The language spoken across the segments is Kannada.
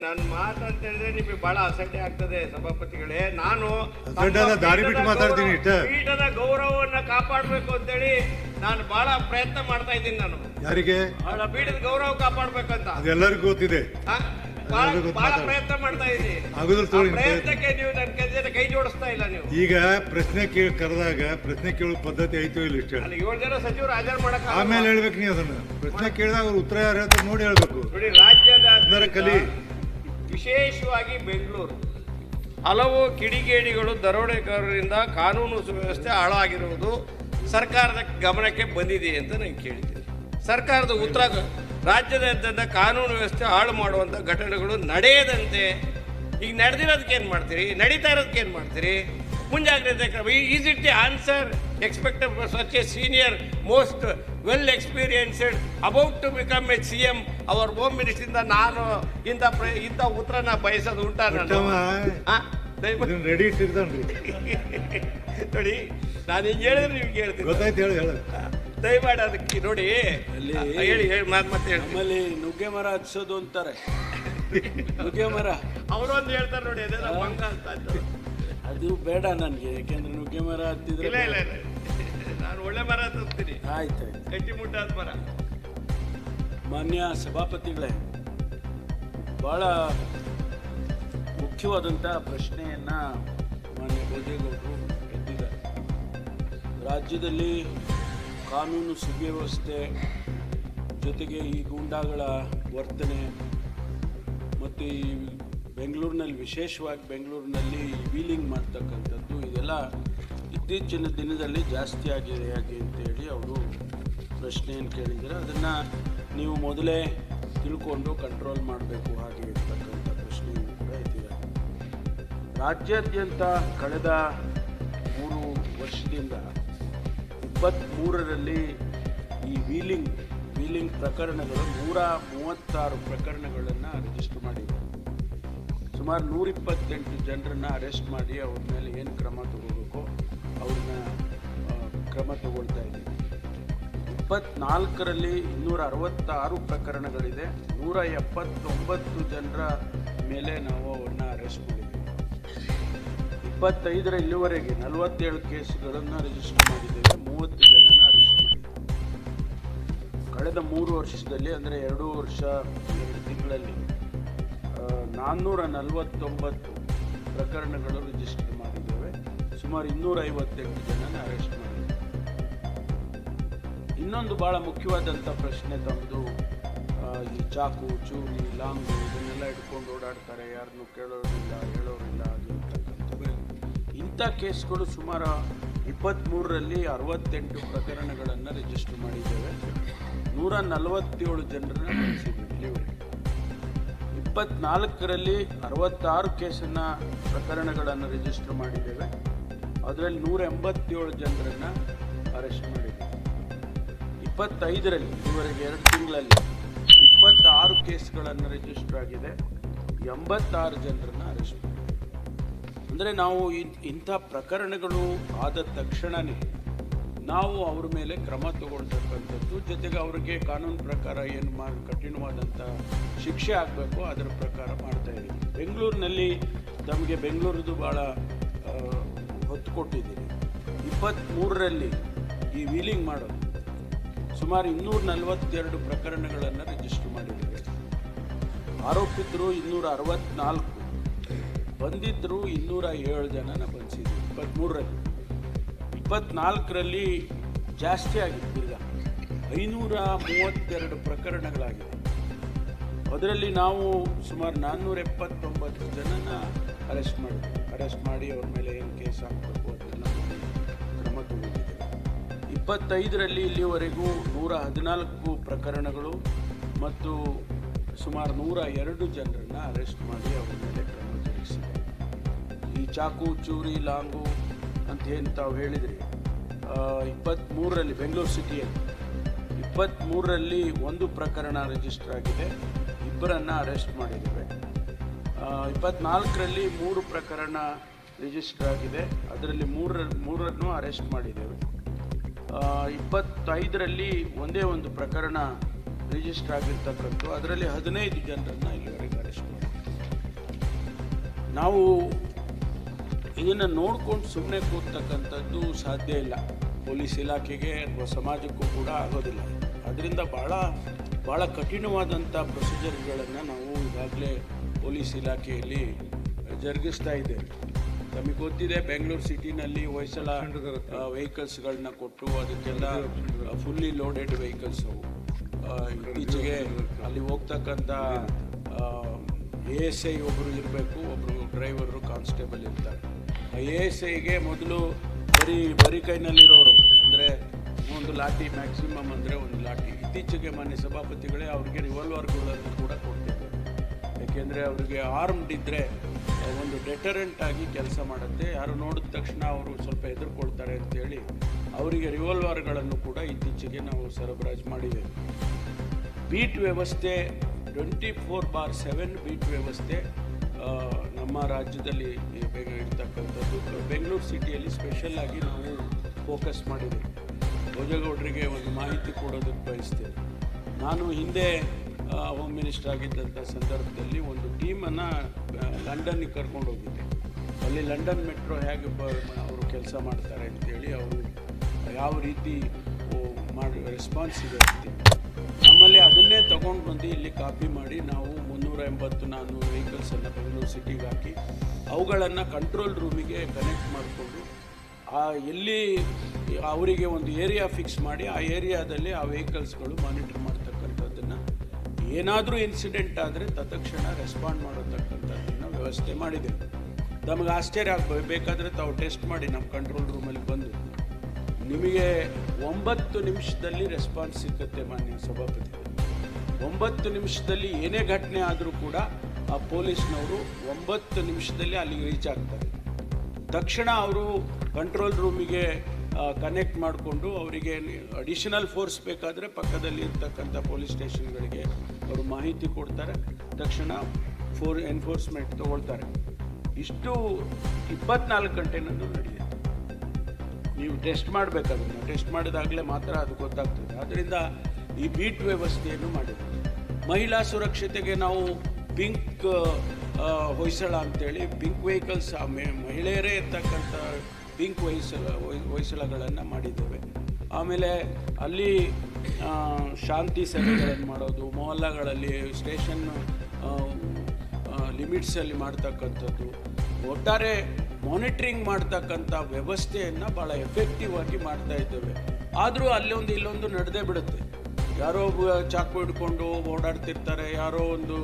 ನನ್ನ ಮಾತು ಅಂತ ಹೇಳಿದ್ರೆ ನಿಮಗೆ ಬಹಳ ಅಸಡ್ಡೆ ಆಗ್ತದೆ ಸಭಾಪತಿಗಳೇ. ನಾನು ದಾರಿ ಬಿಟ್ಟು ಮಾತಾಡ್ತೀನಿ. ಪೀಠದ ಗೌರವವನ್ನ ಕಾಪಾಡಬೇಕು ಅಂತೇಳಿ ನಾನು ಬಹಳ ಪ್ರಯತ್ನ ಮಾಡ್ತಾ ಇದ್ದೀನಿ. ನಾನು ಯಾರಿಗೆ ಪೀಠದ ಗೌರವ ಕಾಪಾಡ್ಬೇಕಂತ ಅದೆಲ್ಲರಿಗೂ ಗೊತ್ತಿದೆ. ಬಹಳ ಪ್ರಯತ್ನ ಮಾಡ್ತಾ ಇದ್ದೀನಿ. ಪ್ರಯತ್ನಕ್ಕೆ ನೀವು ನನ್ನ ಕೈ ಜೋಡಿಸ್ತಾ ಇಲ್ಲ. ನೀವು ಈಗ ಪ್ರಶ್ನೆ ಕರೆದಾಗ ಪ್ರಶ್ನೆ ಕೇಳೋ ಪದ್ಧತಿ ಐತೋ ಇಲ್ಲ ಇಷ್ಟ 7 ಜನ ಸಚಿವರು ಹಾಜರು ಮಾಡಕ್ ಆಮೇಲೆ ಹೇಳ್ಬೇಕು. ನೀವು ಅದನ್ನ ಪ್ರಶ್ನೆ ಕೇಳಿದಾಗ ಅವ್ರು ಉತ್ತರ ಯಾರು ಹೇಳ್ತಾರೆ ನೋಡಿ ಹೇಳ್ಬೇಕು. ನೋಡಿ, ರಾಜ್ಯದ ಕಲಿ ವಿಶೇಷವಾಗಿ ಬೆಂಗಳೂರು ಹಲವು ಕಿಡಿಗೇಡಿಗಳು ದರೋಡೆಗಾರರಿಂದ ಕಾನೂನು ಸುವ್ಯವಸ್ಥೆ ಹಾಳಾಗಿರುವುದು ಸರ್ಕಾರದ ಗಮನಕ್ಕೆ ಬಂದಿದೆ ಅಂತ ನಾನು ಕೇಳಿದ್ದೀನಿ. ಸರ್ಕಾರದ ಉತ್ತರ ರಾಜ್ಯದಾದ್ಯಂತ ಕಾನೂನು ವ್ಯವಸ್ಥೆ ಹಾಳು ಮಾಡುವಂಥ ಘಟನೆಗಳು ನಡೆಯದಂತೆ ಈಗ ನಡೆದಿರೋದಕ್ಕೆ ಏನು ಮಾಡ್ತೀರಿ, ನಡೀತಾ ಇರೋದಕ್ಕೆ ಏನು ಮಾಡ್ತೀರಿ? ಮುಂಜಾಗ್ರತೆ ಕ್ರಮ. Is it the answer expected for such a senior most well experienced about to become a CM our home ಮಿನಿಸ್ಟ್ರಿಂದ ನಾನು ಇಂಥ ಉತ್ತರನ ಬಯಸೋದು ಉಂಟಾ? ನಾನು ರೆಡಿ ನೋಡಿ, ನಾನು ಹಿಂಗೆ ಹೇಳಿದ್ರೆ ನಿಮ್ಗೆ ಹೇಳ್ತೀನಿ. ಗೊತ್ತಾಯ್ತು, ಹೇಳಿ ದಯಮಾಡಿ ಅದಕ್ಕೆ ನೋಡಿ ಹೇಳಿ ಮತ್ತೆ ಹೇಳಿ. ನಮ್ಮಲ್ಲಿ ನುಗ್ಗೆ ಮರ ಹಚ್ಚೋದು ಅಂತಾರೆ. ನುಗ್ಗೆ ಮರ ಅವರೊಂದು ಹೇಳ್ತಾರೆ ನೋಡಿ, ಅದೆಲ್ಲ ಭಂಗ ಅಂತ. ಅದು ಬೇಡ ನನಗೆ, ಯಾಕೆಂದ್ರೆ ನುಗ್ಗೆ ಮರ ಹತ್ತಿದ್ರೆ ಇಲ್ಲ ಇಲ್ಲ ಇಲ್ಲ, ನಾನು ಒಳ್ಳೆ ಮರ ಹತ್ತೀನಿ. ಆಯ್ತು, ಗಟ್ಟಿ ಮುಟ್ಟಾದ ಮರ. ಮಾನ್ಯ ಸಭಾಪತಿಗಳೇ, ಬಹಳ ಮುಖ್ಯವಾದಂಥ ಪ್ರಶ್ನೆಯನ್ನ ಮಾನ್ಯ ಭೋಜೇಗೌಡರು ಎತ್ತಿದ್ದಾರೆ. ರಾಜ್ಯದಲ್ಲಿ ಕಾನೂನು ಸುವ್ಯವಸ್ಥೆ ಜೊತೆಗೆ ಈ ಗೂಂಡಾಗಳ ವರ್ತನೆ ಮತ್ತು ಈ ಬೆಂಗಳೂರಿನಲ್ಲಿ, ವಿಶೇಷವಾಗಿ ಬೆಂಗಳೂರಿನಲ್ಲಿ ವೀಲಿಂಗ್ ಮಾಡ್ತಕ್ಕಂಥದ್ದು, ಇದೆಲ್ಲ ಇತ್ತೀಚಿನ ದಿನದಲ್ಲಿ ಜಾಸ್ತಿ ಆಗಿದೆ ಹೇಗೆ ಅಂತೇಳಿ ಅವರು ಪ್ರಶ್ನೆಯನ್ನು ಕೇಳಿದ್ದಾರೆ. ಅದನ್ನು ನೀವು ಮೊದಲೇ ತಿಳ್ಕೊಂಡು ಕಂಟ್ರೋಲ್ ಮಾಡಬೇಕು ಹಾಗೆ ಇರ್ತಕ್ಕಂಥ ಪ್ರಶ್ನೆಯನ್ನು ಕೂಡ ಎತ್ತಿದ್ದಾರೆ. ರಾಜ್ಯಾದ್ಯಂತ ಕಳೆದ 3 ವರ್ಷದಿಂದ 23ರಲ್ಲಿ ಈ ವೀಲಿಂಗ್ ಪ್ರಕರಣಗಳು 136 ಪ್ರಕರಣಗಳನ್ನು ರಿಜಿಸ್ಟರ್ ಮಾಡಿದ್ದಾರೆ. ಸುಮಾರು 128 ಜನರನ್ನು ಅರೆಸ್ಟ್ ಮಾಡಿ ಅವ್ರ ಮೇಲೆ ಏನು ಕ್ರಮ ತಗೋಬೇಕೋ ಅವ್ರನ್ನ ಕ್ರಮ ತಗೊಳ್ತಾ ಇದ್ದೀವಿ. 24ರಲ್ಲಿ 266 ಪ್ರಕರಣಗಳಿದೆ. 179 ಜನರ ಮೇಲೆ ನಾವು ಅವ್ರನ್ನ ಅರೆಸ್ಟ್ ಮಾಡಿದ್ದೀವಿ. 25ರ ಇಲ್ಲಿವರೆಗೆ 47 ಕೇಸ್ಗಳನ್ನು ರಿಜಿಸ್ಟರ್ ಮಾಡಿದ್ದೇವೆ. 30 ಜನನ ಅರೆಸ್ಟ್ ಮಾಡಿದ್ದೇವೆ. ಕಳೆದ 3 ವರ್ಷದಲ್ಲಿ, ಅಂದರೆ 2 ವರ್ಷ 2 ತಿಂಗಳಲ್ಲಿ 449 ಪ್ರಕರಣಗಳು ರಿಜಿಸ್ಟರ್ ಮಾಡಿದ್ದೇವೆ. ಸುಮಾರು 258 ಜನನ ಅರೆಸ್ಟ್ ಮಾಡಿದ್ದೇವೆ. ಇನ್ನೊಂದು ಭಾಳ ಮುಖ್ಯವಾದಂಥ ಪ್ರಶ್ನೆ ತಮ್ಮದು, ಈ ಚಾಕು, ಚೂರಿ, ಲಾಂಗು ಇದನ್ನೆಲ್ಲ ಇಟ್ಕೊಂಡು ಓಡಾಡ್ತಾರೆ, ಯಾರನ್ನು ಕೇಳೋರಿಲ್ಲ, ಹೇಳೋರಿಲ್ಲ ಆಗಿರ್ತಕ್ಕಂಥದ್ದು. ಇಂಥ ಕೇಸ್ಗಳು ಸುಮಾರು 23ರಲ್ಲಿ 68 ಪ್ರಕರಣಗಳನ್ನು ರಿಜಿಸ್ಟರ್ ಮಾಡಿದ್ದೇವೆ. 147 ಜನರನ್ನ ಬಂಧಿಸಿದ್ದೀವಿ. 24ರಲ್ಲಿ 66 ಪ್ರಕರಣಗಳನ್ನು ರಿಜಿಸ್ಟರ್ ಮಾಡಿದ್ದೇವೆ. ಅದರಲ್ಲಿ 187 ಜನರನ್ನು ಅರೆಸ್ಟ್ ಮಾಡಿದ್ದೇವೆ. 25ರಲ್ಲಿ ಇದುವರೆಗೆ 2 ತಿಂಗಳಲ್ಲಿ 26 ಕೇಸ್ಗಳನ್ನು ರಿಜಿಸ್ಟರ್ ಆಗಿದೆ. 86 ಜನರನ್ನು ಅರೆಸ್ಟ್ ಮಾಡಿದ್ದೇವೆ. ಅಂದರೆ ನಾವು ಇಂಥ ಪ್ರಕರಣಗಳು ಆದ ತಕ್ಷಣವೇ ನಾವು ಅವ್ರ ಮೇಲೆ ಕ್ರಮ ತಗೊಳ್ತಕ್ಕಂಥದ್ದು, ಜೊತೆಗೆ ಅವರಿಗೆ ಕಾನೂನು ಪ್ರಕಾರ ಏನು ಕಠಿಣವಾದಂಥ ಶಿಕ್ಷೆ ಆಗಬೇಕು ಅದರ ಪ್ರಕಾರ ಮಾಡ್ತಾ ಇದ್ದೀವಿ. ಬೆಂಗಳೂರಿನಲ್ಲಿ ನಮಗೆ ಬೆಂಗಳೂರದು ಭಾಳ ಹೊತ್ತು ಕೊಟ್ಟಿದ್ದೀವಿ. 23ರಲ್ಲಿ ಈ ವೀಲಿಂಗ್ ಮಾಡೋದು ಸುಮಾರು 242 ಪ್ರಕರಣಗಳನ್ನು ರಿಜಿಸ್ಟರ್ ಮಾಡಿದ್ದೇವೆ. ಆರೋಪಿತರು 264, ಬಂದಿದ್ದರು 207 ಜನನ ಬಂಧಿಸಿದ್ರು 23ರಲ್ಲಿ. 24ರಲ್ಲಿ ಜಾಸ್ತಿ ಆಗಿತ್ತು, ಈಗ 532 ಪ್ರಕರಣಗಳಾಗಿದೆ. ಅದರಲ್ಲಿ ನಾವು ಸುಮಾರು 479 ಜನನ ಅರೆಸ್ಟ್ ಮಾಡಿ ಅವ್ರ ಮೇಲೆ ಏನು ಕೇಸ್ ಹಾಕಬೇಕು ಅದೆಲ್ಲ ಕ್ರಮ ತಗೊಂಡಿದ್ದೇವೆ. 25ರಲ್ಲಿ ಇಲ್ಲಿವರೆಗೂ 114 ಪ್ರಕರಣಗಳು ಮತ್ತು ಸುಮಾರು 102 ಜನರನ್ನು ಅರೆಸ್ಟ್ ಮಾಡಿ ಅವ್ರ ಮೇಲೆ ಕ್ರಮ ಜರುಗಿಸಿದೆ. ಈ ಚಾಕು, ಚೂರಿ, ಲಾಂಗು ಅಂತ ಏನು ತಾವು ಹೇಳಿದ್ರಿ, 23ರಲ್ಲಿ ಬೆಂಗಳೂರು ಸಿಟಿಯಲ್ಲಿ 23ರಲ್ಲಿ 1 ಪ್ರಕರಣ ರಿಜಿಸ್ಟರ್ ಆಗಿದೆ. 2 ಅರೆಸ್ಟ್ ಮಾಡಿದ್ದೇವೆ. 24ರಲ್ಲಿ 3 ಪ್ರಕರಣ ರಿಜಿಸ್ಟರ್ ಆಗಿದೆ. ಅದರಲ್ಲಿ 3 ಅರೆಸ್ಟ್ ಮಾಡಿದ್ದೇವೆ. 25ರಲ್ಲಿ ಒಂದೇ ಒಂದು ಪ್ರಕರಣ ರಿಜಿಸ್ಟರ್ ಆಗಿರ್ತಕ್ಕಂಥ, ಅದರಲ್ಲಿ 15 ಜನರನ್ನು ಇಲ್ಲಿವರೆಗೆ ಅರೆಸ್ಟ್ ಮಾಡಿದ್ದೇವೆ. ನಾವು ಇದನ್ನು ನೋಡ್ಕೊಂಡು ಸುಮ್ಮನೆ ಕೂರ್ತಕ್ಕಂಥದ್ದು ಸಾಧ್ಯ ಇಲ್ಲ. ಪೊಲೀಸ್ ಇಲಾಖೆಗೆ ಅಥವಾ ಸಮಾಜಕ್ಕೂ ಕೂಡ ಆಗೋದಿಲ್ಲ. ಅದರಿಂದ ಭಾಳ ಕಠಿಣವಾದಂಥ ಪ್ರೊಸೀಜರ್ಗಳನ್ನು ನಾವು ಈಗಾಗಲೇ ಪೊಲೀಸ್ ಇಲಾಖೆಯಲ್ಲಿ ಜರುಗಿಸ್ತಾ ಇದ್ದೇವೆ. ನಮಗೆ ಗೊತ್ತಿದೆ, ಬೆಂಗಳೂರು ಸಿಟಿನಲ್ಲಿ ಹೊಯ್ಸಳ ವೆಹಿಕಲ್ಸ್ಗಳನ್ನ ಕೊಟ್ಟು ಅದಕ್ಕೆಲ್ಲ ಫುಲ್ಲಿ ಲೋಡೆಡ್ ವೆಹಿಕಲ್ಸ್ ಅವು. ಇತ್ತೀಚೆಗೆ ಅಲ್ಲಿ ಹೋಗ್ತಕ್ಕಂಥ ASI ಒಬ್ಬರು ಇರಬೇಕು, ಒಬ್ಬರು ಡ್ರೈವರು ಕಾನ್ಸ್ಟೇಬಲ್ ಇರ್ತಾರೆ. ASIಗೆ ಮೊದಲು ಬರೀ ಕೈನಲ್ಲಿರೋರು, ಅಂದರೆ ಒಂದು ಲಾಠಿ, ಮ್ಯಾಕ್ಸಿಮಮ್ ಅಂದರೆ ಒಂದು ಲಾಠಿ. ಇತ್ತೀಚೆಗೆ ಮಾನ್ಯ ಸಭಾಪತಿಗಳೇ ಅವ್ರಿಗೆ ರಿವಾಲ್ವರ್ಗಳನ್ನು ಕೂಡ ಕೊಡ್ತಿದ್ದಾರೆ. ಯಾಕೆಂದರೆ ಅವರಿಗೆ ಆರ್ಮ್ಡ್ ಇದ್ದರೆ ಒಂದು ಡೆಟರೆಂಟ್ ಆಗಿ ಕೆಲಸ ಮಾಡುತ್ತೆ. ಯಾರು ನೋಡಿದ ತಕ್ಷಣ ಅವರು ಸ್ವಲ್ಪ ಹೆದರ್ಕೊಳ್ತಾರೆ ಅಂತೇಳಿ ಅವರಿಗೆ ರಿವಾಲ್ವರ್ಗಳನ್ನು ಕೂಡ ಇತ್ತೀಚೆಗೆ ನಾವು ಸರಬರಾಜು ಮಾಡಿದ್ದೇವೆ. ಬೀಟ್ ವ್ಯವಸ್ಥೆ 24/7 ಬೀಟ್ ವ್ಯವಸ್ಥೆ ನಮ್ಮ ರಾಜ್ಯದಲ್ಲಿ ಇರ್ತಕ್ಕಂಥದ್ದು. ಬೆಂಗಳೂರು ಸಿಟಿಯಲ್ಲಿ ಸ್ಪೆಷಲ್ ಆಗಿ ನಾವು ಫೋಕಸ್ ಮಾಡಿದ್ದೀವಿ. ಭೋಜೇಗೌಡರಿಗೆ ಒಂದು ಮಾಹಿತಿ ಕೊಡೋದಕ್ಕೆ ಬಯಸ್ತೇನೆ. ನಾನು ಹಿಂದೆ ಹೋಮ್ ಮಿನಿಸ್ಟರ್ ಆಗಿದ್ದಂಥ ಸಂದರ್ಭದಲ್ಲಿ ಒಂದು ಟೀಮನ್ನು ಲಂಡನ್ನಿಗೆ ಕರ್ಕೊಂಡು ಹೋಗಿದ್ದೆ. ಅಲ್ಲಿ ಲಂಡನ್ ಮೆಟ್ರೋ ಹೇಗೆ ಅವರು ಕೆಲಸ ಮಾಡ್ತಾರೆ ಅಂತೇಳಿ, ಅವರು ಯಾವ ರೀತಿ ರೆಸ್ಪಾನ್ಸ್ ಇದೆ ಅಂತ ನಮ್ಮಲ್ಲಿ ಅದನ್ನೇ ತೊಗೊಂಡು ಬಂದು ಇಲ್ಲಿ ಕಾಪಿ ಮಾಡಿ ನಾವು 380-400 ವೆಹಿಕಲ್ಸನ್ನು ಬೆಂಗಳೂರು ಸಿಟಿಗೆ ಹಾಕಿ ಅವುಗಳನ್ನು ಕಂಟ್ರೋಲ್ ರೂಮಿಗೆ ಕನೆಕ್ಟ್ ಮಾಡಿಕೊಂಡು ಎಲ್ಲಿ ಅವರಿಗೆ ಒಂದು ಏರಿಯಾ ಫಿಕ್ಸ್ ಮಾಡಿ ಆ ಏರಿಯಾದಲ್ಲಿ ಆ ವೆಹಿಕಲ್ಸ್ಗಳು ಮಾನಿಟರ್ ಮಾಡ್ತಕ್ಕಂಥದ್ದನ್ನು, ಏನಾದರೂ ಇನ್ಸಿಡೆಂಟ್ ಆದರೆ ತತ್ಕ್ಷಣ ರೆಸ್ಪಾಂಡ್ ಮಾಡತಕ್ಕಂಥದ್ದನ್ನು ವ್ಯವಸ್ಥೆ ಮಾಡಿದೆ. ನಮಗೆ ಆಶ್ಚರ್ಯ ಆಗ್ಬೋದು, ಬೇಕಾದರೆ ತಾವು ಟೆಸ್ಟ್ ಮಾಡಿ ನಮ್ಮ ಕಂಟ್ರೋಲ್ ರೂಮಲ್ಲಿ ಬಂದು. ನಿಮಗೆ 9 ನಿಮಿಷದಲ್ಲಿ ರೆಸ್ಪಾನ್ಸ್ ಸಿಗುತ್ತೆ ಮಾನ್ಯ ಸಭಾಪತಿ. 9 ನಿಮಿಷದಲ್ಲಿ ಏನೇ ಘಟನೆ ಆದರೂ ಕೂಡ ಆ ಪೊಲೀಸ್ನವರು 9 ನಿಮಿಷದಲ್ಲಿ ಅಲ್ಲಿಗೆ ರೀಚ್ ಆಗ್ತಾರೆ. ತಕ್ಷಣ ಅವರು ಕಂಟ್ರೋಲ್ ರೂಮಿಗೆ ಕನೆಕ್ಟ್ ಮಾಡಿಕೊಂಡು ಅವರಿಗೆ ಅಡಿಷನಲ್ ಫೋರ್ಸ್ ಬೇಕಾದರೆ ಪಕ್ಕದಲ್ಲಿ ಇರ್ತಕ್ಕಂಥ ಪೊಲೀಸ್ ಸ್ಟೇಷನ್ಗಳಿಗೆ ಅವರು ಮಾಹಿತಿ ಕೊಡ್ತಾರೆ. ತಕ್ಷಣ ಎನ್ಫೋರ್ಸ್ಮೆಂಟ್ ತಗೊಳ್ತಾರೆ. ಇಷ್ಟು 24 ಗಂಟೆನಲ್ಲೂ ನಡೆಯುತ್ತೆ. ನೀವು ಟೆಸ್ಟ್ ಮಾಡಬೇಕಾದ್ರೆ ಟೆಸ್ಟ್ ಮಾಡಿದಾಗಲೇ ಮಾತ್ರ ಅದು ಗೊತ್ತಾಗ್ತದೆ. ಆದ್ದರಿಂದ ಈ ಬೀಟ್ ವ್ಯವಸ್ಥೆಯನ್ನು ಮಾಡಿದೆ. ಮಹಿಳಾ ಸುರಕ್ಷತೆಗೆ ನಾವು ಪಿಂಕ್ ಹೊಯ್ಸಳ ಅಂತೇಳಿ ಪಿಂಕ್ ವೆಹಿಕಲ್ಸ್, ಮಹಿಳೆಯರೇ ಇರ್ತಕ್ಕಂಥ ಪಿಂಕ್ ಹೊಯ್ಸಳಗಳನ್ನು ಮಾಡಿದ್ದೇವೆ. ಆಮೇಲೆ ಅಲ್ಲಿ ಶಾಂತಿ ಸಭೆಗಳನ್ನು ಮಾಡೋದು, ಮೊಹಲ್ಲಾಗಳಲ್ಲಿ ಸ್ಟೇಷನ್ ಲಿಮಿಟ್ಸಲ್ಲಿ ಮಾಡ್ತಕ್ಕಂಥದ್ದು, ಒಟ್ಟಾರೆ ಮಾನಿಟ್ರಿಂಗ್ ಮಾಡ್ತಕ್ಕಂಥ ವ್ಯವಸ್ಥೆಯನ್ನು ಭಾಳ ಎಫೆಕ್ಟಿವ್ ಆಗಿ ಮಾಡ್ತಾ ಇದ್ದೇವೆ. ಆದರೂ ಅಲ್ಲೊಂದು ಇಲ್ಲೊಂದು ನಡೆದೇ ಬಿಡುತ್ತೆ. ಯಾರೋ ಚಾಕು ಹಿಡ್ಕೊಂಡು ಓಡಾಡ್ತಿರ್ತಾರೆ, ಯಾರೋ ಒಂದು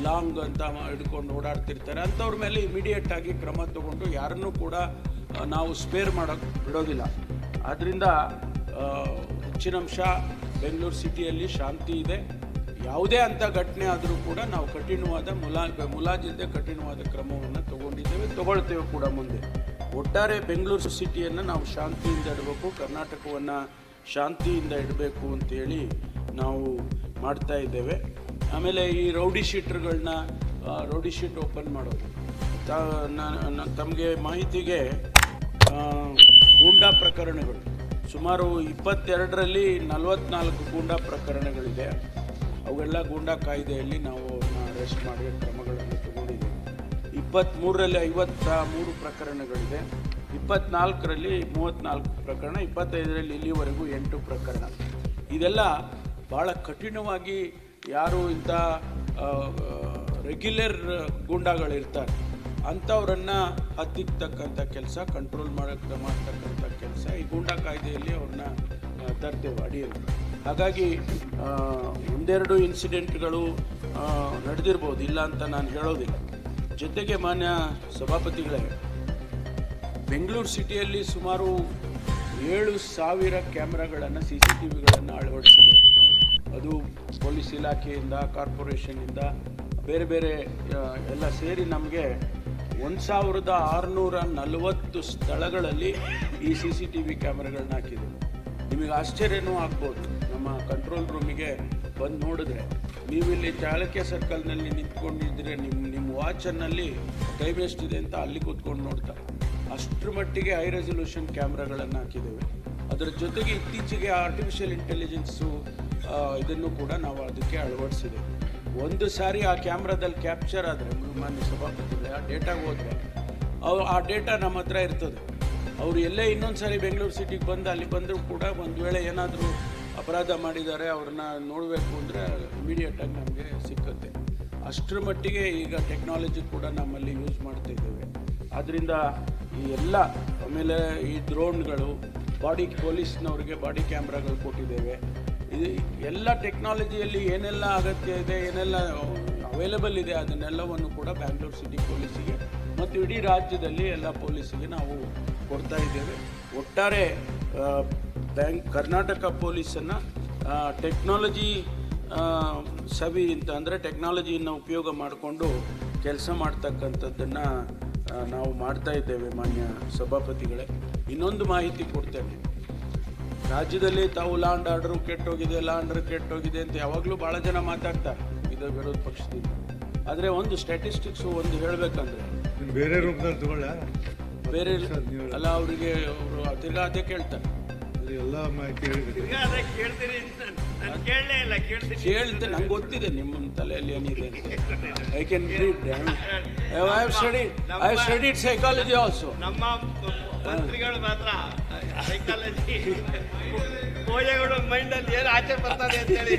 ಲಾಂಗ್ ಅಂತ ಹಿಡ್ಕೊಂಡು ಓಡಾಡ್ತಿರ್ತಾರೆ. ಅಂಥವ್ರ ಮೇಲೆ ಇಮಿಡಿಯೇಟ್ ಆಗಿ ಕ್ರಮ ತಗೊಂಡು ಯಾರನ್ನೂ ಕೂಡ ನಾವು ಸ್ಪೇರ್ ಮಾಡೋಕ್ಕೆ ಬಿಡೋದಿಲ್ಲ. ಆದ್ದರಿಂದ ಹೆಚ್ಚಿನಂಶ ಬೆಂಗಳೂರು ಸಿಟಿಯಲ್ಲಿ ಶಾಂತಿ ಇದೆ. ಯಾವುದೇ ಅಂಥ ಘಟನೆ ಆದರೂ ಕೂಡ ನಾವು ಕಠಿಣವಾದ ಮುಲಾಜಿಲ್ಲದೆ ಕಠಿಣವಾದ ಕ್ರಮವನ್ನು ತಗೊಳ್ತೇವೆ ಕೂಡ ಮುಂದೆ. ಒಟ್ಟಾರೆ ಬೆಂಗಳೂರು ಸಿಟಿಯನ್ನು ನಾವು ಶಾಂತಿಯಿಂದ ಇಡಬೇಕು, ಕರ್ನಾಟಕವನ್ನು ಶಾಂತಿಯಿಂದ ಇಡಬೇಕು ಅಂತೇಳಿ ನಾವು ಮಾಡ್ತಾ ಇದ್ದೇವೆ. ಆಮೇಲೆ ಈ ರೌಡಿ ಶೀಟ್ ಓಪನ್ ಮಾಡೋದು. ತಮಗೆ ಮಾಹಿತಿಗೆ ಗೂಂಡಾ ಪ್ರಕರಣಗಳು ಸುಮಾರು 22ರಲ್ಲಿ 44 ಗೂಂಡಾ ಪ್ರಕರಣಗಳಿದೆ. ಅವೆಲ್ಲ ಗೂಂಡಾ ಕಾಯ್ದೆಯಲ್ಲಿ ನಾವು ಅರೆಸ್ಟ್ ಮಾಡಿ ಕ್ರಮಗಳನ್ನು ತಗೊಂಡಿದ್ದೇವೆ. 23ರಲ್ಲಿ 53 ಪ್ರಕರಣಗಳಿದೆ. 24ರಲ್ಲಿ 34 ಪ್ರಕರಣ, 25ರಲ್ಲಿ ಇಲ್ಲಿವರೆಗೂ 8 ಪ್ರಕರಣ. ಇದೆಲ್ಲ ಭಾಳ ಕಠಿಣವಾಗಿ ಯಾರು ಇಂಥ ರೆಗ್ಯುಲರ್ ಗೂಂಡಾಗಳಿರ್ತಾರೆ ಅಂಥವ್ರನ್ನು ಹತ್ತಿಕ್ಕತಕ್ಕಂಥ ಕೆಲಸ, ಕಂಟ್ರೋಲ್ ಮಾಡ್ತಕ್ಕಂಥ ಕೆಲಸ ಈ ಗೂಂಡಾ ಕಾಯ್ದೆಯಲ್ಲಿ ಅವ್ರನ್ನ ತರ್ತೇವೆ ಅಡಿಯಲ್ಲಿ. ಹಾಗಾಗಿ ಒಂದೆರಡು ಇನ್ಸಿಡೆಂಟ್ಗಳು ನಡೆದಿರ್ಬೋದು, ಇಲ್ಲ ಅಂತ ನಾನು ಹೇಳೋದಿಲ್ಲ. ಜೊತೆಗೆ ಮಾನ್ಯ ಸಭಾಪತಿಗಳೇ, ಬೆಂಗಳೂರು ಸಿಟಿಯಲ್ಲಿ ಸುಮಾರು 7,000 ಕ್ಯಾಮ್ರಾಗಳನ್ನು CCTVಗಳನ್ನು ಅಳವಡಿಸಿದೆ. ಅದು ಪೊಲೀಸ್ ಇಲಾಖೆಯಿಂದ, ಕಾರ್ಪೊರೇಷನ್ನಿಂದ, ಬೇರೆ ಬೇರೆ ಎಲ್ಲ ಸೇರಿ ನಮಗೆ 1,640 ಸ್ಥಳಗಳಲ್ಲಿ ಈ CCTV ಕ್ಯಾಮ್ರಾಗಳನ್ನ ಹಾಕಿದೆ. ನಿಮಗೆ ಆಶ್ಚರ್ಯನೂ ಆಗ್ಬೋದು. ನಮ್ಮ ಕಂಟ್ರೋಲ್ ರೂಮಿಗೆ ಬಂದು ನೋಡಿದ್ರೆ, ನೀವಿಲ್ಲಿ ಚಾಲುಕ್ಯ ಸರ್ಕಲ್ನಲ್ಲಿ ನಿಂತ್ಕೊಂಡಿದ್ರೆ ನಿಮ್ಮ ವಾಚನ್ನಲ್ಲಿ ಟೈಮ್ ಎಷ್ಟಿದೆ ಅಂತ ಅಲ್ಲಿ ಕೂತ್ಕೊಂಡು ನೋಡ್ತಾರೆ. ಅಷ್ಟರ ಮಟ್ಟಿಗೆ ಹೈ ರೆಸಲ್ಯೂಷನ್ ಕ್ಯಾಮ್ರಾಗಳನ್ನು ಹಾಕಿದ್ದೇವೆ. ಅದರ ಜೊತೆಗೆ ಇತ್ತೀಚೆಗೆ ಆರ್ಟಿಫಿಷಿಯಲ್ ಇಂಟೆಲಿಜೆನ್ಸು ಇದನ್ನು ಕೂಡ ನಾವು ಅದಕ್ಕೆ ಅಳವಡಿಸಿದೆ. ಒಂದು ಸಾರಿ ಆ ಕ್ಯಾಮ್ರಾದಲ್ಲಿ ಕ್ಯಾಪ್ಚರ್ ಆದರೆ ಮಾನ್ಯ ಸಭಾಪತಿಗಳೇ ಆ ಡೇಟಾಗೆ ಹೋದರೆ ಆ ಡೇಟಾ ನಮ್ಮ ಹತ್ರ ಇರ್ತದೆ. ಅವರು ಎಲ್ಲೇ ಇನ್ನೊಂದು ಸಾರಿ ಬೆಂಗಳೂರು ಸಿಟಿಗೆ ಬಂದು ಅಲ್ಲಿ ಬಂದರೂ ಕೂಡ ಒಂದು ವೇಳೆ ಏನಾದರೂ ಅಪರಾಧ ಮಾಡಿದ್ದಾರೆ ಅವ್ರನ್ನ ನೋಡಬೇಕು ಅಂದರೆ ಇಮಿಡಿಯೇಟಾಗಿ ನಮಗೆ ಸಿಕ್ಕತ್ತೆ. ಅಷ್ಟರ ಮಟ್ಟಿಗೆ ಈಗ ಟೆಕ್ನಾಲಜಿ ಕೂಡ ನಮ್ಮಲ್ಲಿ ಯೂಸ್ ಮಾಡ್ತಾ ಇದ್ದೇವೆ. ಆದ್ದರಿಂದ ಈ ಎಲ್ಲ, ಆಮೇಲೆ ಈ ಡ್ರೋನ್ಗಳು, ಪೊಲೀಸ್ನವ್ರಿಗೆ ಬಾಡಿ ಕ್ಯಾಮ್ರಾಗಳು ಕೊಟ್ಟಿದ್ದೇವೆ. ಇದು ಎಲ್ಲ ಟೆಕ್ನಾಲಜಿಯಲ್ಲಿ ಏನೆಲ್ಲ ಅಗತ್ಯ ಇದೆ, ಏನೆಲ್ಲ ಅವೈಲೇಬಲ್ ಇದೆ, ಅದನ್ನೆಲ್ಲವನ್ನು ಕೂಡ ಬ್ಯಾಂಗ್ಳೂರು ಸಿಟಿ ಪೊಲೀಸಿಗೆ ಮತ್ತು ಇಡೀ ರಾಜ್ಯದಲ್ಲಿ ಎಲ್ಲ ಪೊಲೀಸಿಗೆ ನಾವು ಕೊಡ್ತಾ ಇದ್ದೇವೆ. ಒಟ್ಟಾರೆ ಕರ್ನಾಟಕ ಪೊಲೀಸನ್ನು ಟೆಕ್ನಾಲಜಿ ಸವಿ ಅಂತ ಅಂದರೆ ಟೆಕ್ನಾಲಜಿಯನ್ನು ಉಪಯೋಗ ಮಾಡಿಕೊಂಡು ಕೆಲಸ ಮಾಡ್ತಕ್ಕಂಥದ್ದನ್ನು ನಾವು ಮಾಡ್ತಾ ಇದ್ದೇವೆ. ಮಾನ್ಯ ಸಭಾಪತಿಗಳೇ, ಇನ್ನೊಂದು ಮಾಹಿತಿ ಕೊಡ್ತೇನೆ. ರಾಜ್ಯದಲ್ಲಿ ತಾವು ಲಾ ಆ್ಯಂಡ್ ಆರ್ಡರು ಕೆಟ್ಟೋಗಿದೆ ಅಂತ ಯಾವಾಗಲೂ ಭಾಳ ಜನ ಮಾತಾಡ್ತಾರೆ ಇದು ವಿರೋಧ ಪಕ್ಷದಿಂದ. ಆದರೆ ಒಂದು ಸ್ಟ್ಯಾಟಿಸ್ಟಿಕ್ಸು ಒಂದು ಹೇಳಬೇಕಂದ್ರೆ ಬೇರೆ ರೂಪದಲ್ಲಿ ತಗೊಳ್ಳ ಬೇರೆ ಅಲ್ಲ, ಅವರಿಗೆ ಅವರು ತಿರ್ಗಾ ಅದೇ ಕೇಳ್ತಾರೆ. ಎಲ್ಲ ಮಾಹಿತಿ ಹೇಳಿದ್ರು. ಕೇಳ್ತೆ ನಂಗೆ ಗೊತ್ತಿದೆ ನಿಮ್ಮ ತಲೆಯಲ್ಲಿ ಏನಿದೆ. I can read. I have studied psychology also. ನಮ್ಮ ಮಂತ್ರಿಗಳು ಮಾತ್ರ ಸೈಕಾಲಜಿ ಪೂಜೆಗಳು ಮೈಂಡಲ್ಲಿ ಏನು ಆಚೆ ಬರ್ತದೆ ಅಂತೇಳಿ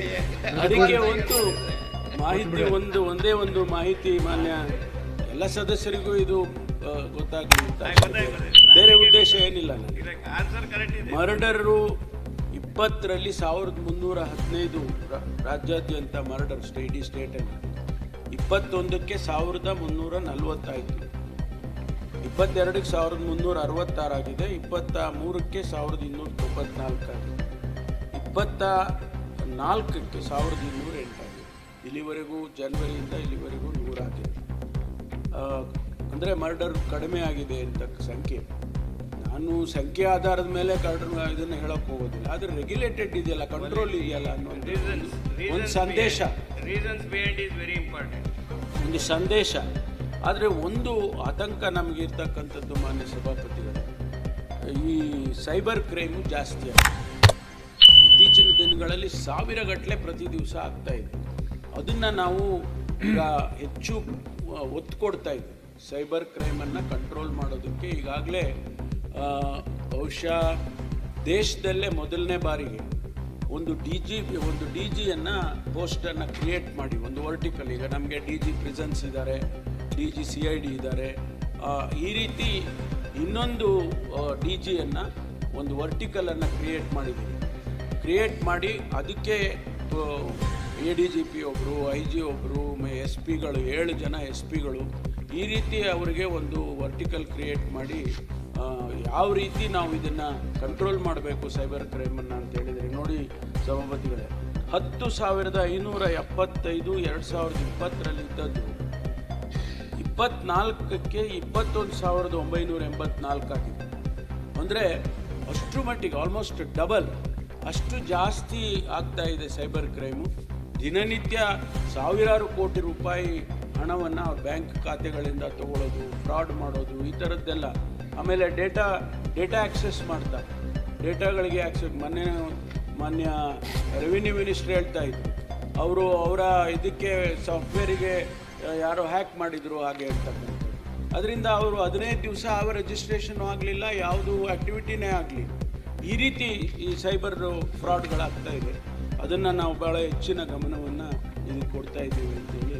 ಅದಕ್ಕೆ ಒಂದೇ ಒಂದು ಮಾಹಿತಿ ಮಾನ್ಯ ಎಲ್ಲ ಸದಸ್ಯರಿಗೂ ಇದು ಗೊತ್ತಾಗಲಿ ಅಂತ. ಬೇರೆ ಉದ್ದೇಶ ಏನಿಲ್ಲ. ಆನ್ಸರ್ ಕರೆಕ್ಟ್ ಇದೆ. ಮರ್ಡರು 20ರಲ್ಲಿ 1315 ರಾಜ್ಯಾದ್ಯಂತ ಮರ್ಡರ್ ಇಡೀ ಸ್ಟೇಟಲ್ಲಿ. 21ಕ್ಕೆ 1340 ಆಯಿತು. 22ಕ್ಕೆ 1366 ಆಗಿದೆ. 23ಕ್ಕೆ 1294 ಆಗಿದೆ. 24ಕ್ಕೆ 1208 ಆಗಿದೆ. ಇಲ್ಲಿವರೆಗೂ ಜನವರಿಯಿಂದ ಇಲ್ಲಿವರೆಗೂ 100 ಆಗಿದೆ. ಅಂದರೆ ಮರ್ಡರ್ ಕಡಿಮೆ ಆಗಿದೆ ಅಂತ ಸಂಖ್ಯೆ. ನಾನು ಸಂಖ್ಯೆ ಆಧಾರದ ಮೇಲೆ ಇದನ್ನು ಹೇಳೋಕೆ ಹೋಗೋದಿಲ್ಲ. ಆದರೆ ರೆಗ್ಯುಲೇಟೆಡ್ ಇದೆಯಲ್ಲ, ಕಂಟ್ರೋಲ್ ಇದೆಯಲ್ಲ ಅನ್ನೋ ಒಂದು ಸಂದೇಶ, reasons behind is very important, ಒಂದು ಸಂದೇಶ. ಆದರೆ ಒಂದು ಆತಂಕ ನಮಗೆ ಇರ್ತಕ್ಕಂಥದ್ದು ಮಾನ್ಯ ಸಭಾಪತಿಗಳು, ಈ ಸೈಬರ್ ಕ್ರೈಮು ಜಾಸ್ತಿ ಆಗಿದೆ. ಇತ್ತೀಚಿನ ದಿನಗಳಲ್ಲಿ 1000 ಗಟ್ಟಲೆ ಪ್ರತಿ ದಿವಸ ಆಗ್ತಾ ಇದೆ. ಅದನ್ನು ನಾವು ಈಗ ಹೆಚ್ಚು ಒತ್ತು ಕೊಡ್ತಾ ಇದ್ದೀವಿ. ಸೈಬರ್ ಕ್ರೈಮನ್ನು ಕಂಟ್ರೋಲ್ ಮಾಡೋದಕ್ಕೆ ಈಗಾಗಲೇ ಬಹುಶಃ ದೇಶದಲ್ಲೇ ಮೊದಲನೇ ಬಾರಿಗೆ ಒಂದು ಡಿ ಜಿಯನ್ನು ಪೋಸ್ಟನ್ನು ಕ್ರಿಯೇಟ್ ಮಾಡಿ, ಒಂದು ವರ್ಟಿಕಲ್. ಈಗ ನಮಗೆ DG ಪ್ರಿಸನ್ಸ್ ಇದ್ದಾರೆ, DG CID ಇದ್ದಾರೆ. ಈ ರೀತಿ ಇನ್ನೊಂದು DGಯನ್ನು ಒಂದು ವರ್ಟಿಕಲನ್ನು ಕ್ರಿಯೇಟ್ ಮಾಡಿ ಅದಕ್ಕೆ ADGP ಒಬ್ಬರು, IG ಒಬ್ಬರು, SP ಗಳು 7 ಜನ SP ಗಳು, ಈ ರೀತಿ ಅವರಿಗೆ ಒಂದು ವರ್ಟಿಕಲ್ ಕ್ರಿಯೇಟ್ ಮಾಡಿ ಯಾವ ರೀತಿ ನಾವು ಇದನ್ನು ಕಂಟ್ರೋಲ್ ಮಾಡಬೇಕು ಸೈಬರ್ ಕ್ರೈಮನ್ನು ಅಂತ ಹೇಳಿದರೆ, ನೋಡಿ ಸಭಾಪತಿಗಳೇ, 10,575 2020ರಲ್ಲಿ ಇದ್ದದ್ದು 24ಕ್ಕೆ 21,984 ಆಗಿದೆ. ಅಂದರೆ ಅಷ್ಟು ಮಟ್ಟಿಗೆ ಆಲ್ಮೋಸ್ಟ್ ಡಬಲ್ ಅಷ್ಟು ಜಾಸ್ತಿ ಆಗ್ತಾ ಇದೆ ಸೈಬರ್ ಕ್ರೈಮು. ದಿನನಿತ್ಯ ಸಾವಿರಾರು ಕೋಟಿ ರೂಪಾಯಿ ಹಣವನ್ನು ಅವ್ರ ಬ್ಯಾಂಕ್ ಖಾತೆಗಳಿಂದ ತಗೊಳ್ಳೋದು, ಫ್ರಾಡ್ ಮಾಡೋದು, ಈ ಥರದ್ದೆಲ್ಲ. ಆಮೇಲೆ ಡೇಟಾ ಆಕ್ಸೆಸ್ ಮಾಡ್ತಾರೆ. ಡೇಟಾಗಳಿಗೆ ಆಕ್ಸೆಸ್ ಮಾನ್ಯ ರೆವಿನ್ಯೂ ಮಿನಿಸ್ಟ್ರ್ ಹೇಳ್ತಾ ಇದ್ರು, ಅವರ ಇದಕ್ಕೆ ಸಾಫ್ಟ್ವೇರಿಗೆ ಯಾರೋ ಹ್ಯಾಕ್ ಮಾಡಿದರು ಹಾಗೆ ಹೇಳ್ತಕ್ಕಂಥದ್ದು. ಅದರಿಂದ ಅವರು 15 ದಿವಸ ರಿಜಿಸ್ಟ್ರೇಷನ್ ಆಗಲಿಲ್ಲ, ಯಾವುದು ಆ್ಯಕ್ಟಿವಿಟಿನೇ ಆಗಲಿಲ್ಲ. ಈ ರೀತಿ ಈ ಸೈಬರ್ ಫ್ರಾಡ್ಗಳಾಗ್ತಾ ಇದೆ. ಅದನ್ನು ನಾವು ಭಾಳ ಹೆಚ್ಚಿನ ಗಮನವನ್ನು ಇದಕ್ಕೆ ಕೊಡ್ತಾ ಇದ್ದೀವಿ ಅಂತೇಳಿ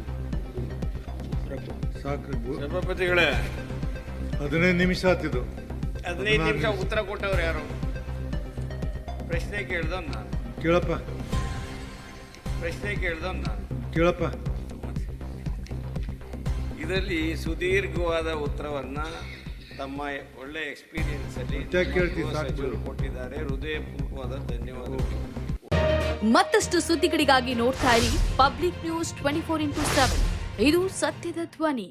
ಸಾಕು. ಸಭಾಪತಿಗಳೇ, 15 ನಿಮಿಷ ಆಗ್ತಿದ್ದು. 15 ನಿಮಿಷ ಉತ್ತರ ಕೊಟ್ಟವ್ರು ಯಾರು? ಪ್ರಶ್ನೆ ಕೇಳ್ದವ್ ನಾನು. ಕೇಳಪ್ಪ. ಪ್ರಶ್ನೆ ಕೇಳ್ದವ್ ನಾನು. ಕೇಳಪ್ಪ. ಇದರಲ್ಲಿ ಸುದೀರ್ಘವಾದ ಉತ್ತರವನ್ನು ತಮ್ಮ ಒಳ್ಳೆ ಎಕ್ಸ್ಪೀರಿಯನ್ಸ್ ಅಲ್ಲಿ ಸಚಿವರು ಕೊಟ್ಟಿದ್ದಾರೆ. ಹೃದಯಪೂರ್ವಕವಾದ ಧನ್ಯವಾದಗಳು. ಮತ್ತಷ್ಟು ಸುದ್ದಿಗಳಿಗಾಗಿ ನೋಡ್ತಾ ಇರಿ ಪಬ್ಲಿಕ್ ನ್ಯೂಸ್ 24x7. ಇದು ಸತ್ಯದ ಧ್ವನಿ.